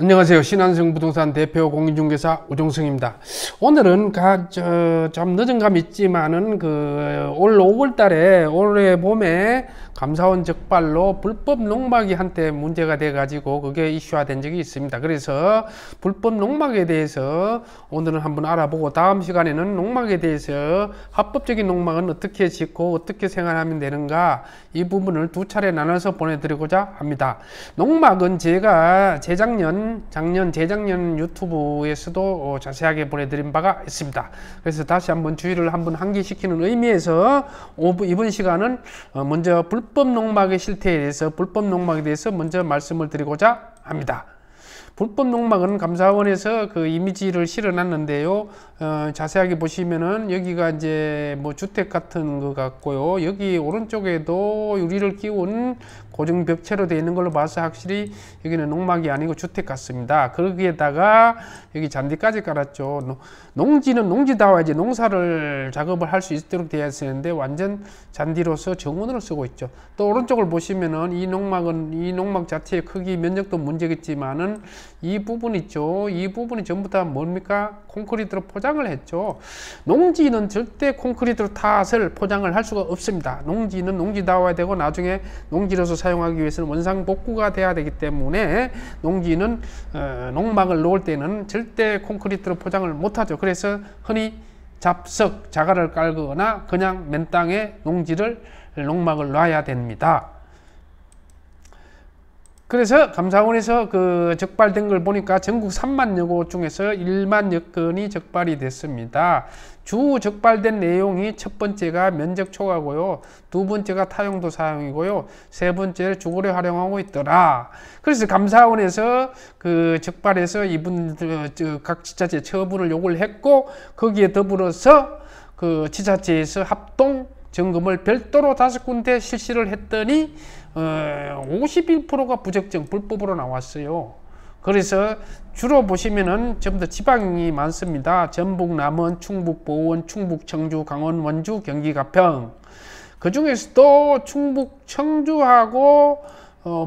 안녕하세요. 신한성 부동산 대표 공인중개사 우종승입니다. 오늘은 좀 늦은 감이 있지만은 올 5월 달에 올해 봄에 감사원 적발로 불법 농막이 한때 문제가 돼 가지고 그게 이슈화 된 적이 있습니다. 그래서 불법 농막에 대해서 오늘은 한번 알아보고 다음 시간에는 농막에 대해서 합법적인 농막은 어떻게 짓고 어떻게 생활하면 되는가, 이 부분을 두 차례 나눠서 보내드리고자 합니다. 농막은 제가 재작년 유튜브에서도 자세하게 보내드린 바가 있습니다. 그래서 다시 한번 주의를 한번 환기시키는 의미에서 이번 시간은 먼저 불법 농막의 실태에 대해서, 불법 농막에 대해서 먼저 말씀을 드리고자 합니다. 불법 농막은 감사원에서 그 이미지를 실어놨는데요. 자세하게 보시면은 여기가 이제 뭐 주택 같은 것 같고요. 여기 오른쪽에도 유리를 끼운 고정 벽체로 되어 있는 걸로 봐서 확실히 여기는 농막이 아니고 주택 같습니다. 거기에다가 여기 잔디까지 깔았죠. 농지는 농지다워야지 농사를 작업을 할 수 있도록 되어 있었는데 완전 잔디로서 정원으로 쓰고 있죠. 또 오른쪽을 보시면은 이 농막 자체의 크기 면적도 문제겠지만은 이 부분 있죠. 이 부분이 전부 다 뭡니까? 콘크리트로 포장을 했죠. 농지는 절대 콘크리트로 탓을 포장을 할 수가 없습니다. 농지는 농지다워야 되고 나중에 농지로서 사용하기 위해서는 원상복구가 돼야 되기 때문에 농지는 농막을 놓을 때는 절대 콘크리트로 포장을 못하죠. 그래서 흔히 잡석, 자갈을 깔거나 그냥 맨 땅에 농막을 놔야 됩니다. 그래서 감사원에서 그 적발된 걸 보니까 전국 3만여 곳 중에서 1만여 건이 적발이 됐습니다. 주 적발된 내용이 첫 번째가 면적 초과고요, 두 번째가 타용도 사용이고요, 세 번째를 주거로 활용하고 있더라. 그래서 감사원에서 그 적발해서 이분들 각 지자체 처분을 요구를 했고, 거기에 더불어서 그 지자체에서 합동 점검을 별도로 5군데 실시를 했더니 51%가 부적정, 불법으로 나왔어요. 그래서 주로 보시면은 전부 다 지방이 많습니다. 전북, 남원, 충북, 보원, 충북, 청주, 강원, 원주, 경기, 가평. 그 중에서도 충북, 청주하고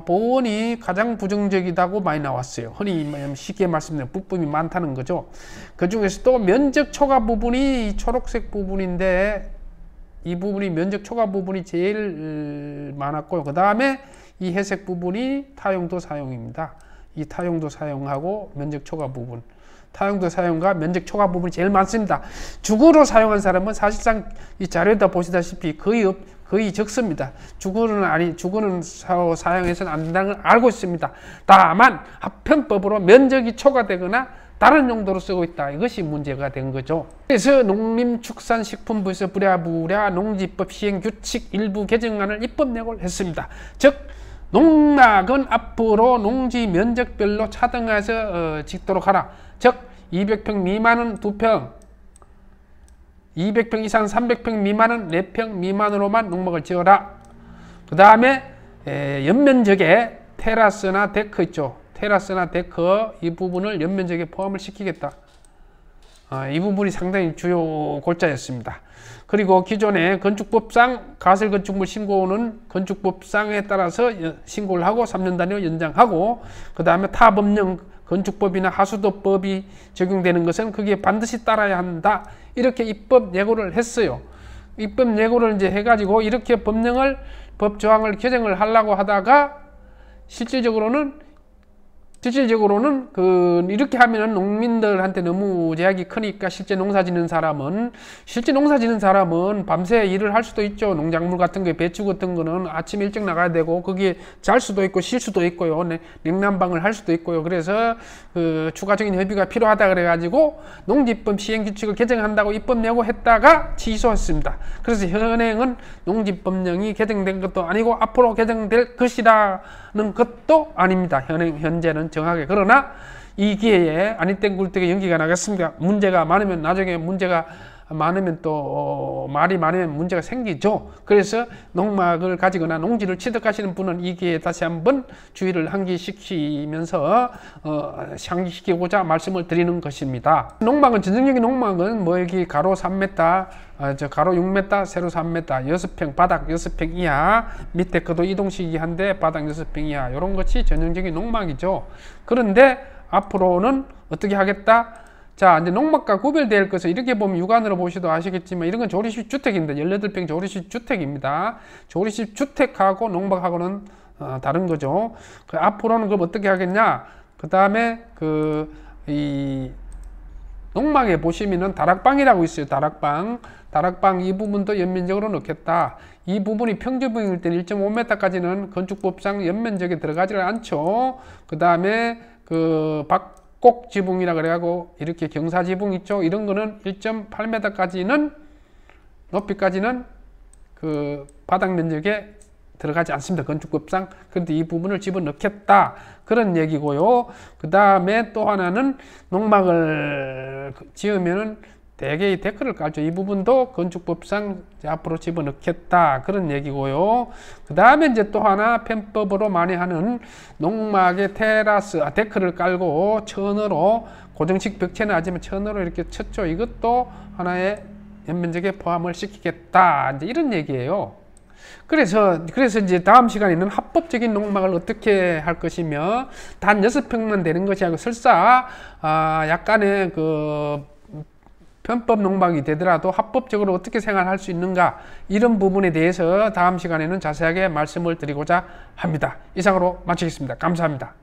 보원이 가장 부정적이다고 많이 나왔어요. 흔히 쉽게 말씀드리면 불법이 많다는 거죠. 그 중에서도 면적 초과 부분이 이 초록색 부분인데, 이 부분이 면적 초과 부분이 제일 많았고요. 그 다음에 이 회색 부분이 타용도 사용입니다. 이 타용도 사용하고 면적 초과 부분, 타용도 사용과 면적 초과 부분이 제일 많습니다. 주거로 사용한 사람은 사실상 이 자료에다 보시다시피 거의 적습니다. 주거는 사용해서는 안 된다는 걸 알고 있습니다. 다만 합헌법으로 면적이 초과되거나 다른 용도로 쓰고 있다, 이것이 문제가 된 거죠. 그래서 농림축산식품부에서 부랴부랴 농지법 시행규칙 일부 개정안을 입법 예고를 했습니다. 즉 농막은 앞으로 농지 면적별로 차등해서 짓도록 하라. 즉 200평 미만은 2평, 200평 이상 300평 미만은 4평 미만으로만 농막을 지어라. 그 다음에 연면적에 테라스나 데크 있죠. 테라스나 데크, 이 부분을 연면적에 포함을 시키겠다. 이 부분이 상당히 주요 골자였습니다. 그리고 기존의 건축법상 가설건축물 신고는 건축법상에 따라서 신고를 하고 3년 단위로 연장하고, 그 다음에 타 법령 건축법이나 하수도법이 적용되는 것은 그게 반드시 따라야 한다, 이렇게 입법 예고를 했어요. 입법 예고를 이제 해가지고 이렇게 법 조항을 개정을 하려고 하다가 실질적으로는 이렇게 하면은 농민들한테 너무 제약이 크니까 실제 농사 짓는 사람은 밤새 일을 할 수도 있죠. 농작물 같은 거, 배추 같은 거는 아침 일찍 나가야 되고 거기에 잘 수도 있고 쉴 수도 있고요. 냉난방을 할 수도 있고요. 그래서 그 추가적인 협의가 필요하다 그래가지고 농지법 시행규칙을 개정한다고 입법 예고했다가 취소했습니다. 그래서 현행은 농지법령이 개정된 것도 아니고 앞으로 개정될 것이라는 것도 아닙니다. 현재는 정하게. 그러나 이 기회에 아니땐 굴뚝에 연기가 나겠습니까? 문제가 많으면 나중에 문제가 많으면 또 말이 많으면 문제가 생기죠. 그래서 농막을 가지거나 농지를 취득하시는 분은 이 기회에 다시 한번 주의를 환기시키면서 상기시키고자 말씀을 드리는 것입니다. 농막은 전형적인 농막은 뭐 여기 가로 3m, 가로 6m, 세로 3m, 6평, 바닥 6평 이하, 밑에 것도 이동식이 한데 바닥 6평 이하, 이런 것이 전형적인 농막이죠. 그런데 앞으로는 어떻게 하겠다? 자, 이제 농막과 구별될 것을 이렇게 보면 육안으로 보시도 아시겠지만 이런 건 조리식 주택입니다. 18평 조리식 주택입니다. 조리식 주택하고 농막하고는 다른 거죠. 그 앞으로는 그럼 어떻게 하겠냐? 그 다음에 이 농막에 보시면은 다락방이라고 있어요. 다락방 이 부분도 연면적으로 넣겠다. 이 부분이 평지붕일 때는 1.5m까지는 건축법상 연면적에 들어가지 않죠. 그 다음에 박곡 지붕이라 그래가지고 이렇게 경사 지붕 있죠. 이런 거는 1.8m까지는 높이까지는 바닥 면적에 들어가지 않습니다. 건축법상. 그런데 이 부분을 집어넣겠다. 그런 얘기고요. 그 다음에 또 하나는 농막을 지으면은 대개의 데크를 깔죠. 이 부분도 건축법상 앞으로 집어넣겠다. 그런 얘기고요. 그 다음에 이제 또 하나 편법으로 많이 하는 농막에 데크를 깔고 천으로 고정식 벽체는 하지만 천으로 이렇게 쳤죠. 이것도 하나의 연면적에 포함을 시키겠다. 이제 이런 얘기예요. 그래서 이제 다음 시간에는 합법적인 농막을 어떻게 할 것이며 단 6평만 되는 것이 아니고 설사 약간의 편법 농막이 되더라도 합법적으로 어떻게 생활할 수 있는가 이런 부분에 대해서 다음 시간에는 자세하게 말씀을 드리고자 합니다. 이상으로 마치겠습니다. 감사합니다.